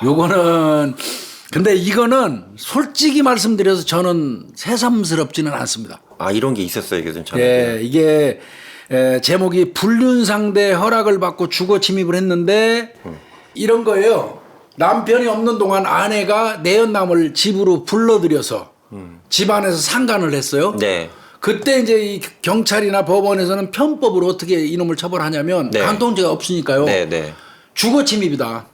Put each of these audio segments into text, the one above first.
요거는 근데 이거는 솔직히 말씀드려서 저는 새삼스럽지는 않습니다. 아, 이런 게 있었어요, 교수님. 저는. 예, 이게 제목이 불륜상대 허락을 받고 주거 침입을 했는데 이런 거예요. 남편이 없는 동안 아내가 내연남을 집으로 불러들여서 집안에서 상간을 했어요. 네. 그때 이제 이 경찰이나 법원에서는 편법으로 어떻게 이놈을 처벌하냐면 네. 간통죄가 없으니까요. 네, 네. 주거 침입이다.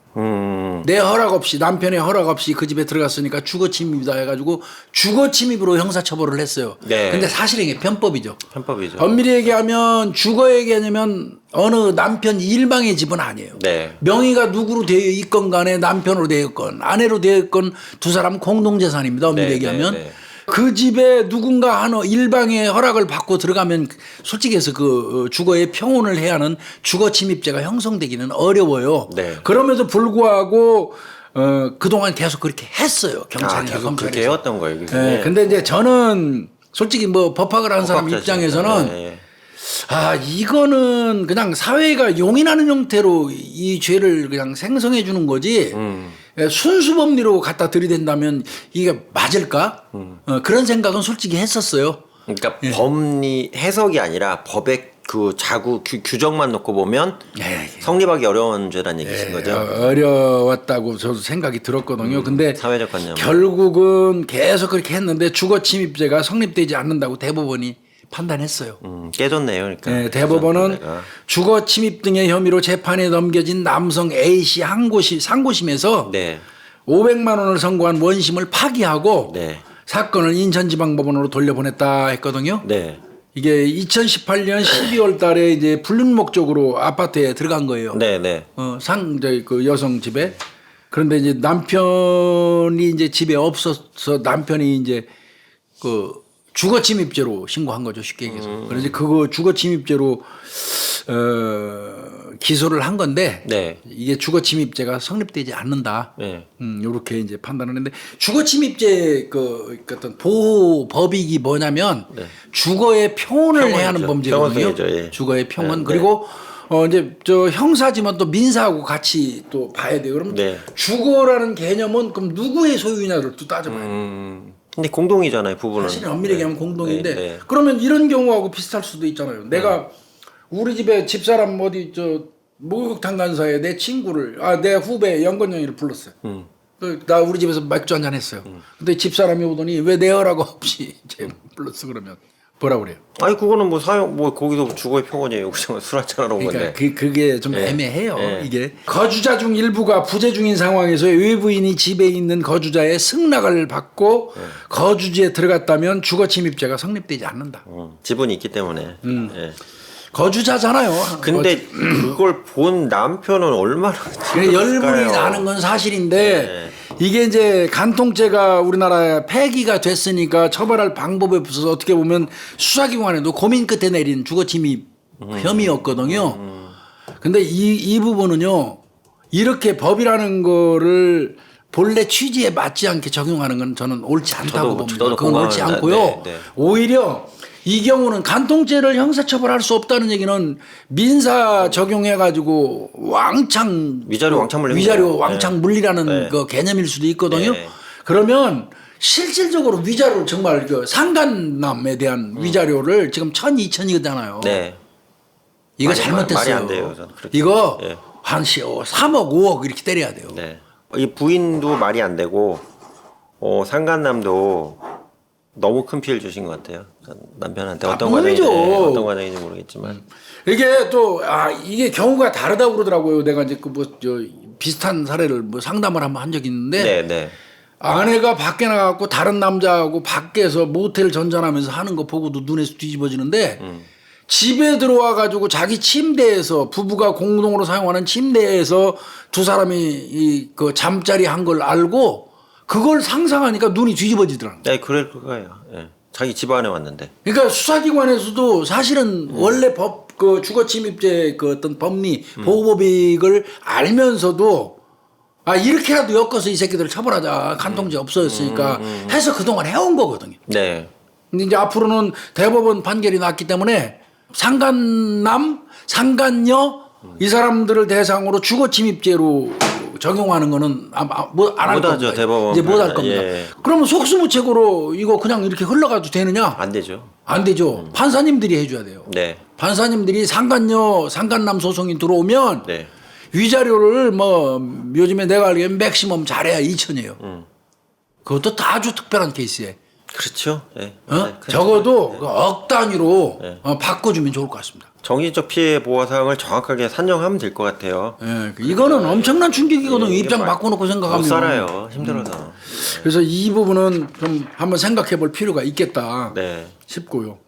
내 허락 없이 남편의 허락 없이 그 집에 들어갔으니까 주거 침입이다 해가지고 주거 침입으로 형사처벌을 했어요. 네. 근데 사실은 이게 편법이죠. 편법이죠. 엄밀히 얘기하면 주거 얘기하냐면 어느 남편 일방의 집은 아니에요. 네. 명의가 누구로 되어 있건 간에 남편으로 되어 있건 아내로 되어 있건 두 사람 공동재산입니다. 엄밀히 네, 얘기하면. 네, 네. 그 집에 누군가 하는 일방의 허락을 받고 들어가면 솔직히 해서 그 주거의 평온을 해야 하는 주거 침입죄가 형성되기는 어려워요. 네. 그럼에도 불구하고 그동안 계속 그렇게 했어요. 아, 경찰이나 계속 검찰에서. 그렇게 해왔던 거예요, 교수님. 예, 근데 이제 저는 솔직히 뭐 법학을 하는 사람 법학자시니까. 입장에서는 네. 아, 이거는 그냥 사회가 용인하는 형태로 이 죄를 그냥 생성해 주는 거지. 순수 법리로 갖다 들이댄다면 이게 맞을까? 그런 생각은 솔직히 했었어요. 그러니까 법리 해석이 아니라 법의 그 자구 규정만 놓고 보면 예, 성립하기 어려운 죄란 얘기신 거죠. 어려웠다고 저도 생각이 들었거든요. 근데 사회적 관념. 결국은 계속 그렇게 했는데 주거 침입죄가 성립되지 않는다고 대법원이 판단했어요. 깨졌네요. 그러니까. 네, 대법원은 주거 침입 등의 혐의로 재판에 넘겨진 남성 A씨 상고심에서 네. 500만 원을 선고한 원심을 파기하고 네. 사건을 인천지방법원으로 돌려보냈다 했거든요. 네. 이게 2018년 12월 달에 이제 불륜 목적으로 아파트에 들어간 거예요. 네, 네. 그 여성 집에. 그런데 이제 남편이 이제 집에 없어서 남편이 이제 그 주거 침입죄로 신고한 거죠, 쉽게 얘기해서. 그래서 그거 주거 침입죄로 기소를 한 건데 네. 이게 주거 침입죄가 성립되지 않는다. 네. 이렇게 이제 판단을 했는데 주거 침입죄 그 어떤 보호 법익이 뭐냐면 주거의 평온을 해야 하는 범죄거든요. 평온성이죠, 예. 주거의 평온. 네, 그리고 이제 저 형사지만 또 민사하고 같이 또 봐야 돼요. 그럼 네. 주거라는 개념은 그럼 누구의 소유냐를 또 따져봐야 돼요. 근데 공동이잖아요, 부부는. 사실 엄밀히 얘기하면 공동인데 네, 네. 그러면 이런 경우하고 비슷할 수도 있잖아요. 내가 우리 집에 집사람 어디 저 목욕탕 간 사이에 내 친구를 내 후배 연건영이를 불렀어요. 나 우리 집에서 맥주 한잔 했어요. 근데 집사람이 오더니 왜 내 허락 없이 이제 불렀어 그러면 뭐라 그래요? 아니 그거는 뭐 거기도 주거의 평온이에요. 그냥 술 한잔 하러 온 그러니까 건데. 그게 좀 네. 애매해요. 네. 이게 거주자 중 일부가 부재 중인 상황에서 외부인이 집에 있는 거주자의 승낙을 받고 거주지에 들어갔다면 주거 침입죄가 성립되지 않는다. 지분이 있기 때문에. 예. 거주자잖아요. 근데 그걸 본 남편은 얼마나 그래 열불이 지금 나는 건 사실인데 네. 이게 이제 간통죄가 우리나라에 폐기가 됐으니까 처벌할 방법이 없어서 어떻게 보면 수사기관에도 고민 끝에 내린 주거침입 혐의였거든요. 근데 이 부분은요 이렇게 법이라는 거를 본래 취지에 맞지 않게 적용하는 건 저는 옳지 않다고 봅니다. 저도 그건 옳지 공감합니다. 않고요. 네, 네. 오히려 이 경우는 간통죄를 형사처벌할 수 없다는 얘기는 민사 적용해가지고 왕창 위자료 왕창 물리는 위자료 거예요. 왕창 물리라는 네. 그 개념일 수도 있거든요. 네. 그러면 실질적으로 위자료 정말 그 상간남에 대한 위자료를 지금 1,000, 2,000이잖아요. 네. 이거 말이 잘못됐어요. 안 돼요, 저는 그렇게. 이거 네. 한 3억, 5억 이렇게 때려야 돼요. 네. 이 부인도 말이 안 되고 상간남도 너무 큰 피해를 주신 것 같아요. 남편한테 어떤 나쁜 놈이죠. 과정인지 모르겠지만. 이게 또 이게 경우가 다르다고 그러더라고요. 내가 이제 그 비슷한 사례를 상담을 한번 한 적이 있는데 네, 네. 아내가 밖에 나가고 다른 남자하고 밖에서 모텔 전전하면서 하는 거 보고도 눈에서 뒤집어지는데 집에 들어와 가지고 자기 침대에서 부부가 공동으로 사용하는 침대에서 두 사람이 그 잠자리 한 걸 알고 그걸 상상하니까 눈이 뒤집어지더라고요. 네, 그럴 거예요. 예. 자기 집 안에 왔는데. 그러니까 수사기관에서도 사실은 원래 그 주거침입죄 그 어떤 법리 보호법익을 알면서도 이렇게라도 엮어서 이 새끼들을 처벌하자. 간통죄 없어졌으니까 해서 그동안 해온 거거든요. 네. 근데 이제 앞으로는 대법원 판결이 났기 때문에 상간남, 상간녀 이 사람들을 대상으로 주거침입죄로 적용하는 거는 아마 안할 못 겁니다. 하죠, 대법원. 이제 못 할 겁니다. 예. 그러면 속수무책으로 이거 그냥 이렇게 흘러가도 되느냐? 안 되죠. 안 되죠. 판사님들이 해줘야 돼요. 네. 판사님들이 상간남 소송이 들어오면 네. 위자료를 뭐 요즘에 내가 알기엔 맥시멈 잘해야 2천이에요. 그것도 다 아주 특별한 케이스에. 그렇죠. 네. 어? 네. 적어도 그억 단위로 네. 바꿔주면 좋을 것 같습니다. 정신적 피해 보호 사항을 정확하게 산정하면 될 것 같아요. 예, 이거는 엄청난 충격이거든요. 예, 이게 입장 막- 바꿔놓고 생각하면. 못 살아요. 힘들어서. 그래서 이 부분은 좀 한번 생각해 볼 필요가 있겠다 네. 싶고요.